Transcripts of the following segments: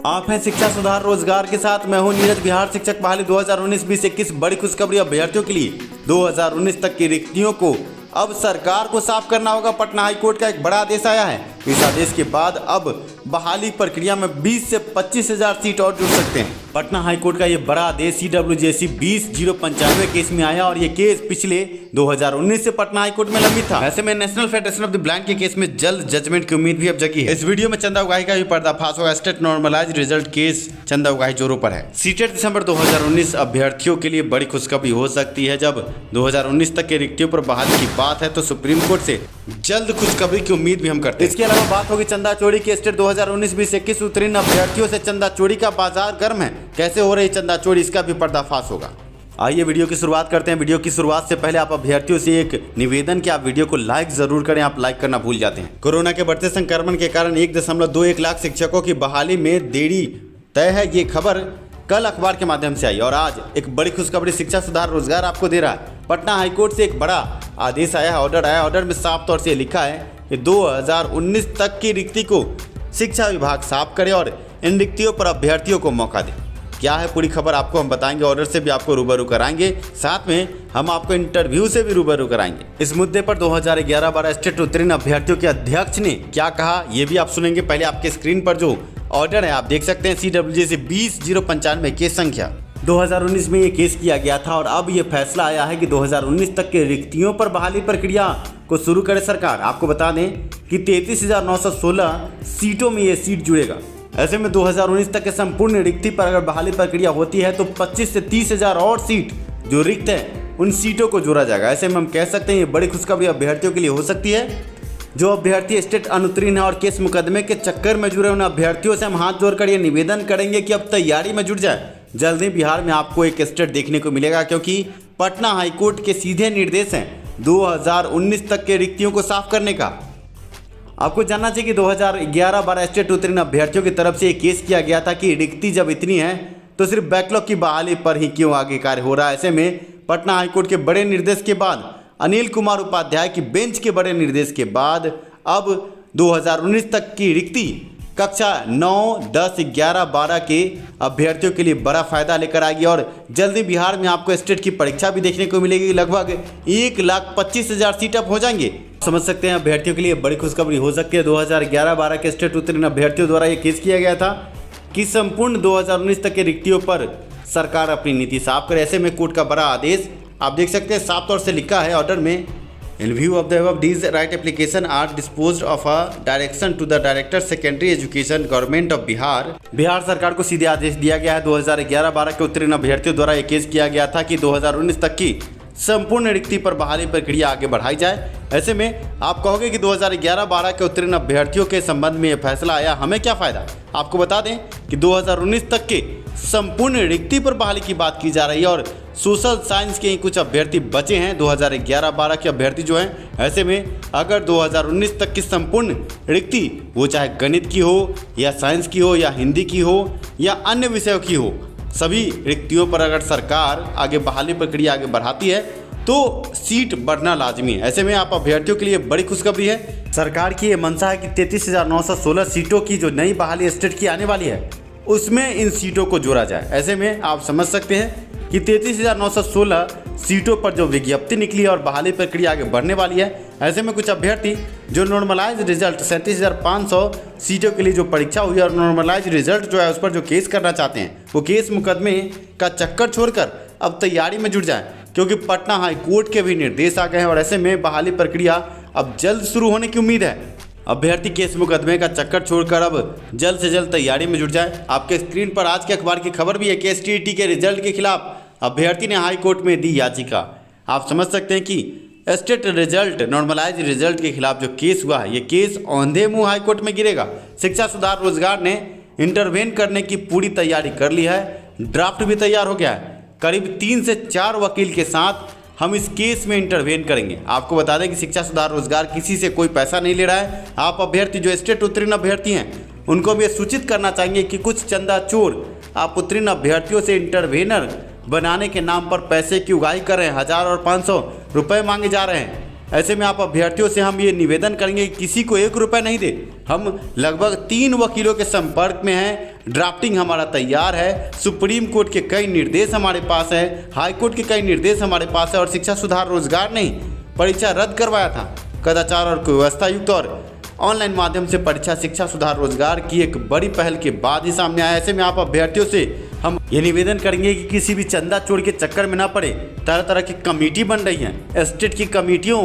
आप हैं शिक्षा सुधार रोजगार के साथ। मैं हूं नीरज। बिहार शिक्षक बहाली 2019-2021 बड़ी खुशखबरी अभ्यर्थियों के लिए 2019 तक की रिक्तियों को अब सरकार को साफ करना होगा। पटना हाईकोर्ट का एक बड़ा आदेश आया है। इस आदेश के बाद अब बहाली प्रक्रिया में 20 से 25,000 सीट और जुड़ सकते हैं। पटना हाईकोर्ट का ये बड़ा आदेश CWJC 20-095 केस में आया और ये केस पिछले 2019 से पटना हाईकोर्ट में लंबित था। ऐसे में national federation of the blind के केस में जल्द जजमेंट की उम्मीद भी अब जगी है। इस वीडियो में चंदा उगाही का भी पर्दाफाश होगा। स्टेट नॉर्मलाइज्ड रिजल्ट केस चंदा उगाही जोरों पर है। सीटेट दिसंबर 2019 अभ्यर्थियों के लिए बड़ी खुशखबरी हो सकती है। जब 2019 तक के रिक्तियों पर बहाली की बात है तो सुप्रीम कोर्ट से जल्द खुशखबरी की उम्मीद भी हम करते हैं। इसके अलावा बात होगी चंदा चोरी की। स्टेट 2019-2021 उत्तीर्ण अभ्यर्थियों से चंदा चोरी का बाजार गर्म है। कैसे हो रही चंदा चोरी, इसका भी पर्दाफाश होगा। आइए वीडियो की शुरुआत करते हैं। वीडियो की शुरुआत से पहले आप अभ्यर्थियों से एक निवेदन कि आप वीडियो को लाइक जरूर करें। आप लाइक करना भूल जाते हैं। कोरोना के बढ़ते संक्रमण के कारण 1.21 लाख शिक्षकों की बहाली में देरी तय है। ये खबर कल अखबार के माध्यम से आई और आज एक बड़ी खुशखबरी शिक्षा सुधार रोजगार आपको दे रहा है। पटना हाईकोर्ट से एक बड़ा आदेश आया है, ऑर्डर आया। ऑर्डर में साफ तौर से लिखा है कि 2019 तक की रिक्ति को शिक्षा विभाग साफ करे और इन रिक्तियों पर अभ्यर्थियों को मौका दे। क्या है पूरी खबर आपको हम बताएंगे। ऑर्डर से भी आपको रूबरू कराएंगे, साथ में हम आपको इंटरव्यू से भी रूबरू कराएंगे। इस मुद्दे पर 2011-12 स्टेट उत्तीर्ण अभ्यर्थियों के अध्यक्ष ने क्या कहा ये भी आप सुनेंगे। पहले आपके स्क्रीन पर जो ऑर्डर है आप देख सकते हैं। CWJC 20-095 केस संख्या 2019 में ये केस किया गया था और अब ये फैसला आया है कि 2019 तक के रिक्तियों पर बहाली प्रक्रिया को शुरू करे सरकार। आपको बता दें कि 33,916 सीटों में ये सीट जुड़ेगा। ऐसे में 2019 तक के संपूर्ण रिक्ति पर अगर बहाली प्रक्रिया होती है तो 25 से 30,000 और सीट जो रिक्त है उन सीटों को जोड़ा जाएगा। ऐसे में हम कह सकते हैं ये बड़ी खुशखबरी अभ्यर्थियों के लिए हो सकती है। जो अभ्यर्थी स्टेट अनुत्तीर्ण है और केस मुकदमे के चक्कर में जुड़े उन अभ्यर्थियों से हम हाथ जोड़कर ये निवेदन करेंगे कि अब तैयारी में जुट जाए। जल्द ही बिहार में आपको एक स्टेट देखने को मिलेगा, क्योंकि पटना हाईकोर्ट के सीधे निर्देश हैं 2019 तक के रिक्तियों को साफ करने का। आपको जानना चाहिए कि 2011-12 स्टेट उत्तीर्ण अभ्यर्थियों की तरफ से ये केस किया गया था कि रिक्ति जब इतनी है तो सिर्फ बैकलॉग की बहाली पर ही क्यों आगे कार्य हो रहा है। ऐसे में पटना हाईकोर्ट के बड़े निर्देश के बाद, अनिल कुमार उपाध्याय की बेंच के बड़े निर्देश के बाद अब 2019 तक की रिक्ति कक्षा 9, 10, 11, 12 के अभ्यर्थियों के लिए बड़ा फायदा लेकर आएगी और जल्दी बिहार में आपको स्टेट की परीक्षा भी देखने को मिलेगी। लगभग 1,25,000 सीट अप हो जाएंगे। समझ सकते हैं अभ्यर्थियों के लिए बड़ी खुशखबरी हो सकती है। 2011-12 के स्टेट उत्तीर्ण अभ्यर्थियों द्वारा ये केस किया गया था कि संपूर्ण 2019 तक के रिक्तियों पर सरकार अपनी नीति साफ करे। ऐसे में कोर्ट का बड़ा आदेश आप देख सकते हैं, साफ तौर से लिखा है ऑर्डर में, in view of the above these writ applications are disposed of a direction to the director secondary education government of Bihar. Bihar सरकार को सीधे आदेश दिया गया है। 2011-12 के उत्तीर्ण अभ्यर्थियों द्वारा यह केस किया गया था कि 2019 तक की संपूर्ण रिक्ति पर बहाली प्रक्रिया आगे बढ़ाई जाए। ऐसे में आप कहोगे कि 2011-12 के उत्तीर्ण अभ्यर्थियों के संबंध में यह फैसला आया, हमें क्या फायदा। आपको बता दें कि 2019 तक के संपूर्ण रिक्ति पर बहाली की बात की जा रही है और सोशल साइंस के ही कुछ अभ्यर्थी बचे हैं 2011-12 के अभ्यर्थी जो हैं। ऐसे में अगर 2019 तक की संपूर्ण रिक्ति वो चाहे गणित की हो या साइंस की हो या हिंदी की हो या अन्य विषयों की हो, सभी रिक्तियों पर अगर सरकार आगे बहाली प्रक्रिया आगे बढ़ाती है तो सीट बढ़ना लाजमी है। ऐसे में आप अभ्यर्थियों के लिए बड़ी खुशखबरी है। सरकार की ये मंशा है कि 33,916 सीटों की जो नई बहाली स्टेट की आने वाली है उसमें इन सीटों को जोड़ा जाए। ऐसे में आप समझ सकते हैं कि 33,916 सीटों पर जो विज्ञप्ति निकली है और बहाली प्रक्रिया आगे बढ़ने वाली है। ऐसे में कुछ अभ्यर्थी जो नॉर्मलाइज रिजल्ट 37,500 सीटों के लिए जो परीक्षा हुई और नॉर्मलाइज रिजल्ट जो है उस पर जो केस करना चाहते हैं वो केस मुकदमे का चक्कर छोड़कर अब तैयारी में जुट जाएं, क्योंकि पटना हाईकोर्ट के भी निर्देश आ गए हैं और ऐसे में बहाली प्रक्रिया अब जल्द शुरू होने की उम्मीद है। अभ्यर्थी केस मुकदमे का चक्कर छोड़कर अब जल्द से जल्द तैयारी में जुट जाए। आपके स्क्रीन पर आज के अखबार की खबर भी है कि STET के रिजल्ट के खिलाफ अभ्यर्थी ने हाई कोर्ट में दी याचिका। आप समझ सकते हैं कि स्टेट रिजल्ट नॉर्मलाइज रिजल्ट के खिलाफ जो केस हुआ है ये केस औंधे मुंह हाई कोर्ट में गिरेगा। शिक्षा सुधार रोजगार ने इंटरवेन करने की पूरी तैयारी कर ली है। ड्राफ्ट भी तैयार हो गया है। करीब 3 से 4 वकील के साथ हम इस केस में इंटरवेन करेंगे। आपको बता दें कि शिक्षा सुधार रोजगार किसी से कोई पैसा नहीं ले रहा है। आप अभ्यर्थी जो स्टेट उत्तीर्ण अभ्यर्थी हैं उनको भी सूचित करना चाहेंगे कि कुछ चंदा चोर आप उत्तीर्ण अभ्यर्थियों से इंटरवेनर बनाने के नाम पर पैसे की उगाही कर रहे हैं। 1000 और 500 रुपये मांगे जा रहे हैं। ऐसे में आप अभ्यर्थियों से हम ये निवेदन करेंगे कि किसी को 1 रुपया नहीं दे। हम लगभग 3 वकीलों के संपर्क में हैं। ड्राफ्टिंग हमारा तैयार है, सुप्रीम कोर्ट के कई निर्देश हमारे पास है, हाई कोर्ट के कई निर्देश हमारे पास है और शिक्षा सुधार रोजगार ने परीक्षा रद्द करवाया था। कदाचार और कुव्यवस्था युक्त और ऑनलाइन माध्यम से परीक्षा शिक्षा सुधार रोजगार की एक बड़ी पहल के बाद ही सामने आया। ऐसे में आप अभ्यर्थियों से हम ये निवेदन करेंगे कि किसी भी चंदा चोर के चक्कर में ना पड़े। तरह तरह की कमेटी बन रही है, स्टेट की कमेटियों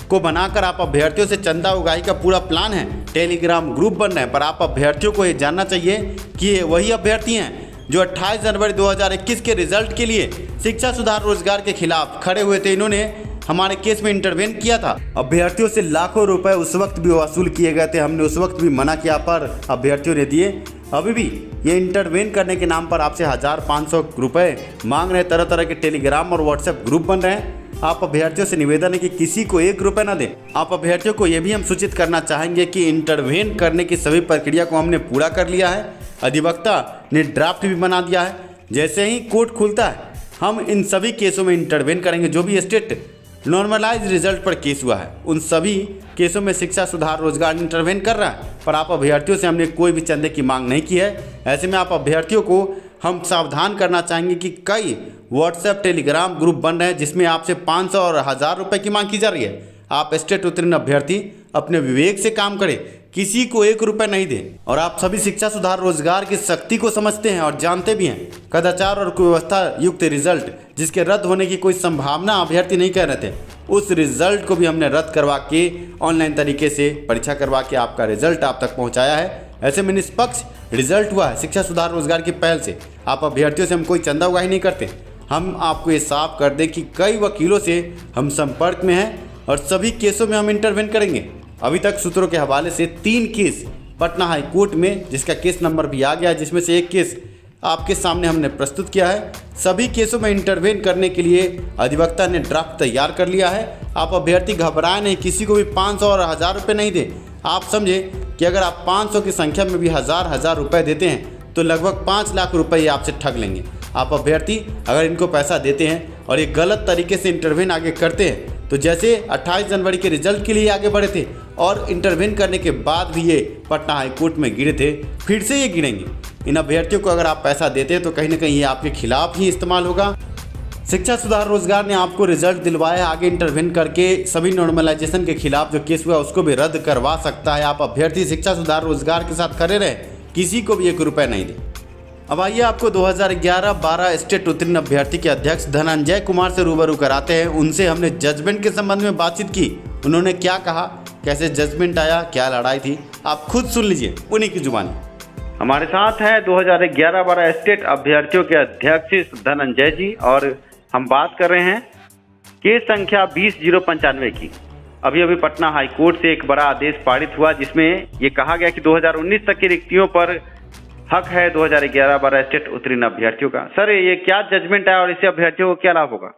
को बनाकर आप अभ्यर्थियों से चंदा उगाही का पूरा प्लान है, टेलीग्राम ग्रुप बन रहे हैं। पर आप अभ्यर्थियों को ये जानना चाहिए कि ये वही अभ्यर्थी हैं जो 28 जनवरी 2021 के रिजल्ट के लिए शिक्षा सुधार रोजगार के खिलाफ खड़े हुए थे। इन्होंने हमारे केस में इंटरवेन किया था। अभ्यर्थियों से लाखों रुपए उस वक्त भी वसूल किए गए थे, हमने उस वक्त भी मना किया पर अभ्यर्थियों ने दिए। अभी भी ये इंटरवेन करने के नाम पर आपसे 1500 रुपए मांग रहे हैं। तरह तरह के टेलीग्राम और व्हाट्सएप ग्रुप बन रहे हैं। आप अभ्यर्थियों से निवेदन है कि किसी को 1 रुपये न दें। आप अभ्यर्थियों को यह भी हम सूचित करना चाहेंगे कि इंटरवेन करने की सभी प्रक्रिया को हमने पूरा कर लिया है। अधिवक्ता ने ड्राफ्ट भी बना दिया है। जैसे ही कोर्ट खुलता है हम इन सभी केसों में इंटरवेन करेंगे। जो भी स्टेट नॉर्मलाइज रिजल्ट पर केस हुआ है उन सभी केसों में शिक्षा सुधार रोजगार इंटरवेन कर रहा है। पर आप अभ्यर्थियों से हमने कोई भी चंदे की मांग नहीं की है। ऐसे में आप अभ्यर्थियों को हम सावधान करना चाहेंगे कि कई व्हाट्सएप टेलीग्राम ग्रुप बन रहे हैं जिसमें आपसे 500 और 1000 रुपये की मांग की जा रही है। आप स्टेट उत्तीर्ण अभ्यर्थी अपने विवेक से काम करें, किसी को 1 रुपये नहीं दें। और आप सभी शिक्षा सुधार रोजगार की शक्ति को समझते हैं और जानते भी हैं। कदाचार और कुव्यवस्था युक्त रिजल्ट जिसके रद्द होने की कोई संभावना अभ्यर्थी नहीं कह रहे थे, उस रिजल्ट को भी हमने रद्द करवा के ऑनलाइन तरीके से परीक्षा करवा के आपका रिजल्ट आप तक पहुंचाया है। ऐसे में निष्पक्ष रिजल्ट हुआ है शिक्षा सुधार रोजगार की पहल से। आप अभ्यर्थियों से हम कोई चंदा उगाही नहीं करते। हम आपको ये साफ कर दें कि कई वकीलों से हम संपर्क में हैं और सभी केसों में हम इंटरवेन करेंगे। अभी तक सूत्रों के हवाले से 3 केस पटना हाई कोर्ट में जिसका केस नंबर भी आ गया है, जिसमें से 1 केस आपके सामने हमने प्रस्तुत किया है। सभी केसों में इंटरवेन करने के लिए अधिवक्ता ने ड्राफ्ट तैयार कर लिया है। आप अभ्यर्थी घबराए नहीं, किसी को भी 500 और 1000 रुपये नहीं दें। आप समझे कि अगर आप 500 की संख्या में भी 1000 रुपये देते हैं तो लगभग 5 लाख रुपये आपसे ठग लेंगे। आप अभ्यर्थी अगर इनको पैसा देते हैं और ये गलत तरीके से इंटरवेन आगे करते हैं तो जैसे 28 जनवरी के रिजल्ट के लिए आगे बढ़े थे और इंटरवेन करने के बाद भी ये पटना हाई कोर्ट में गिरे थे, फिर से ये गिरेंगे। इन अभ्यर्थियों को अगर आप पैसा देते हैं तो कहीं ना कहीं ये आपके खिलाफ ही इस्तेमाल होगा। शिक्षा सुधार रोजगार ने आपको रिजल्ट दिलवाया, आगे इंटरवेन करके सभी नॉर्मलाइजेशन के खिलाफ जो केस हुआ उसको भी रद्द करवा सकता है। आप अभ्यर्थी शिक्षा सुधार रोजगार के साथ खड़े रहे, किसी को भी 1 रुपये नहीं दे। अब आइए आपको 2011-12 स्टेट उत्तीर्ण अभ्यर्थी के अध्यक्ष धनंजय कुमार से रूबरू कराते हैं। उनसे हमने जजमेंट के संबंध में बातचीत की। उन्होंने क्या कहा, कैसे जजमेंट आया, क्या लड़ाई थी, आप खुद सुन लीजिए उन्हीं की जुबानी। हमारे साथ हैं 2011-12 स्टेट अभ्यर्थियों के अध्यक्ष धनंजय जी और हम बात कर रहे हैं केस संख्या 20-095 की। अभी पटना हाई कोर्ट से एक बड़ा आदेश पारित हुआ जिसमें ये कहा गया कि 2019 तक की रिक्तियों पर हक है 2011-12 स्टेट उत्तीर्ण अभ्यर्थियों का। सर ये क्या जजमेंट है और इससे अभ्यर्थियों को क्या लाभ होगा?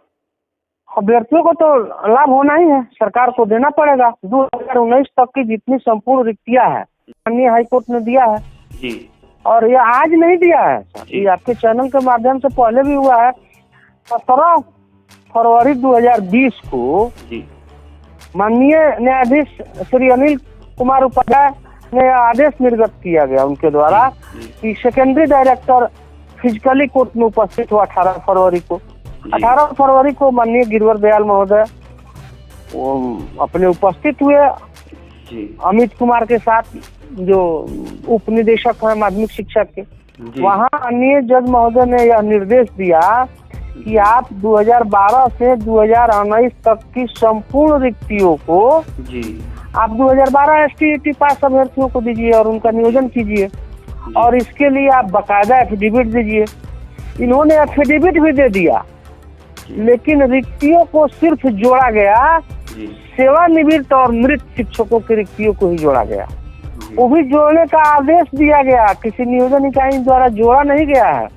अभ्यर्थियों को तो लाभ होना ही है, सरकार को देना पड़ेगा। 2019 तक की जितनी संपूर्ण रिक्तियां है माननीय हाई कोर्ट ने दिया है जी, और ये आज नहीं दिया है, ये आपके चैनल के माध्यम से पहले भी हुआ है। 17 फरवरी 2020 को माननीय न्यायाधीश श्री अनिल कुमार उपाध्याय ने आदेश निर्गत किया गया उनके द्वारा कि सेकेंडरी डायरेक्टर फिजिकली कोर्ट में उपस्थित हुआ 18 फरवरी को। 18 फरवरी को माननीय गिरवर दयाल महोदय अपने उपस्थित हुए अमित कुमार के साथ, जो उप निदेशक है माध्यमिक शिक्षा के। वहाँ माननीय जज महोदय ने यह निर्देश दिया कि आप 2012 से 2019 तक की संपूर्ण रिक्तियों को आप 2012 STET पास अभ्यर्थियों को दीजिए और उनका नियोजन कीजिए और इसके लिए आप बाकायदा एफिडेविट दीजिए। इन्होंने एफिडेविट भी दे दिया, लेकिन रिक्तियों को सिर्फ जोड़ा गया, सेवानिवृत्त और मृत शिक्षकों की रिक्तियों को ही जोड़ा गया। वो भी जोड़ने का आदेश दिया गया, किसी नियोजन इकाई द्वारा जोड़ा नहीं गया है।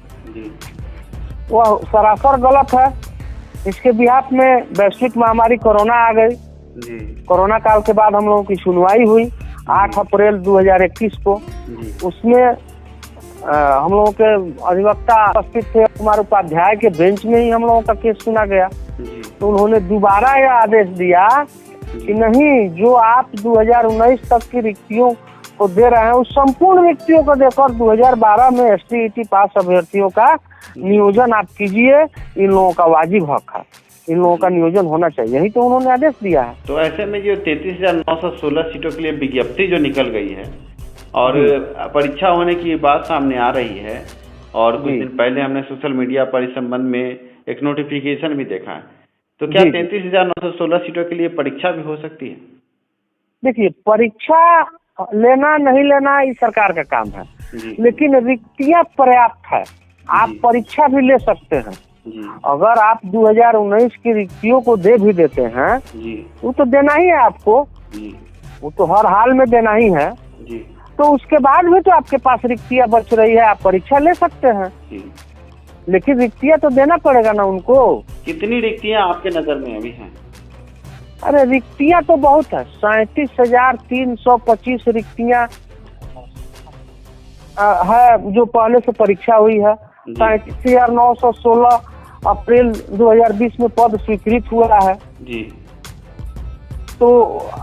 वह सरासर गलत है। इसके बिहाफ में वैश्विक महामारी कोरोना आ गई। कोरोना काल के बाद हम लोगों की सुनवाई हुई 8 अप्रैल 2021 को। उसमें हम लोगों के अधिवक्ता उपस्थित थे, कुमार उपाध्याय के बेंच में ही हम लोगों का केस सुना गया। तो उन्होंने दोबारा यह आदेश दिया कि नहीं, जो आप 2019 तक की रिक्तियों को दे रहे हैं, उस संपूर्ण रिक्तियों को देकर 2012 में STET पास अभ्यर्थियों का नियोजन आप कीजिए। इन लोगों का वाजिब हक है, इन लोगों का नियोजन होना चाहिए, यही तो उन्होंने आदेश दिया है। तो ऐसे में जो 33,916 सीटों के लिए विज्ञप्ति जो निकल गई है और परीक्षा होने की बात सामने आ रही है, और कुछ दिन पहले हमने सोशल मीडिया पर इस संबंध में एक नोटिफिकेशन भी देखा है, तो क्या 33,916 सीटों के लिए परीक्षा भी हो सकती है? देखिए, परीक्षा लेना नहीं लेना ये सरकार का काम है, लेकिन रिक्तियां पर्याप्त है, आप परीक्षा भी ले सकते हैं। अगर आप 2019 की रिक्तियों को दे भी देते हैं वो तो देना ही है आपको, वो तो हर हाल में देना ही है, तो उसके बाद भी तो आपके पास रिक्तियां बच रही है, आप परीक्षा ले सकते हैं, लेकिन रिक्तियां तो देना पड़ेगा ना उनको। कितनी रिक्तियां आपके नजर में अभी हैं? अरे रिक्तियां तो बहुत है, 37,325 रिक्तियां है जो पहले से परीक्षा हुई है। 37,916 अप्रैल 2020 में पद स्वीकृत हुआ है जी। तो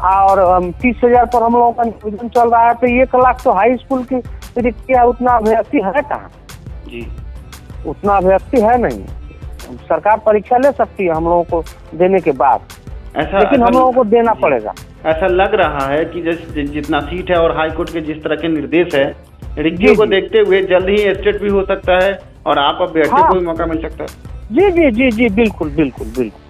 और 30,000 पर हम लोगों का नियोजन चल रहा है, तो 1 लाख तो हाई स्कूल की रिक्तियां, उतना अभ्यर्थी है कहाँ जी, उतना अभ्यर्थी है नहीं। सरकार परीक्षा ले सकती है हम लोगों को देने के बाद, लेकिन हम लोगों को देना पड़ेगा। ऐसा लग रहा है कि जितना सीट है और हाई कोर्ट के जिस तरह के निर्देश है, रिक्तियों को देखते हुए जल्द ही एस्टेट भी हो सकता है और आप अभ्यर्थी को भी मौका मिल सकता है। जी जी जी जी, बिल्कुल बिल्कुल बिल्कुल।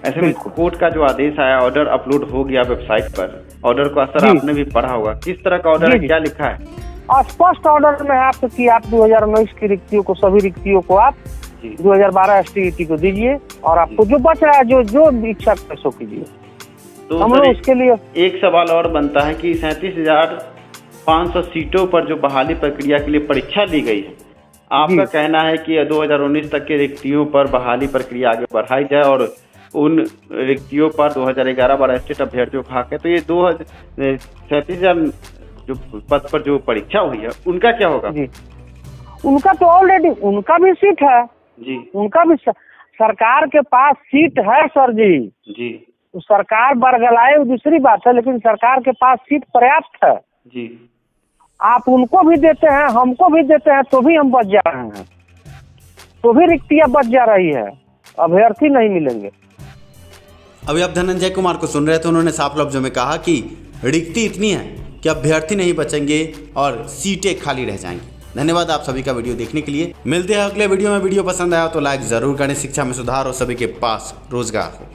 ऐसे में कोर्ट का जो आदेश आया, ऑर्डर अपलोड हो गया वेबसाइट पर, ऑर्डर का असर आपने भी पढ़ा होगा, किस तरह का ऑर्डर है, क्या लिखा है? स्पष्ट ऑर्डर में है आप कि आप 2019 की रिक्तियों को, सभी रिक्तियों को आप 2012 STET को दीजिए, और आपको जो बच रहा है जो इच्छा कर सो कीजिए। तो हम लोग उसके लिए एक सवाल और बनता है कि 37,500 सीटों पर जो बहाली प्रक्रिया के लिए परीक्षा ली गई है, आपका कहना है कि 2019 तक के रिक्तियों पर बहाली प्रक्रिया आगे बढ़ाई जाए और उन रिक्तियों पर 2011-12 स्टेट अभ्यर्थियों का हक है, तो ये 37,000 जो पद पर जो परीक्षा हुई है उनका क्या होगा? जी, उनका तो ऑलरेडी उनका भी सीट है जी, उनका भी सरकार के पास सीट है सर जी। जी, तो सरकार बरगलाए वो दूसरी बात है, लेकिन सरकार के पास सीट पर्याप्त है जी। आप उनको भी देते हैं, हमको भी देते हैं, तो भी हम बच जा रहे हैं, तो भी रिक्तियां बच जा रही है, अभ्यर्थी नहीं मिलेंगे। अभी आप धनंजय कुमार को सुन रहे थे, उन्होंने साफ लफ्जों में कहा कि रिक्ति इतनी है कि अभ्यर्थी नहीं बचेंगे और सीटें खाली रह जाएंगी। धन्यवाद आप सभी का वीडियो देखने के लिए। मिलते हैं अगले वीडियो में। वीडियो पसंद आया तो लाइक जरूर करें। शिक्षा में सुधार और सभी के पास रोजगार हो।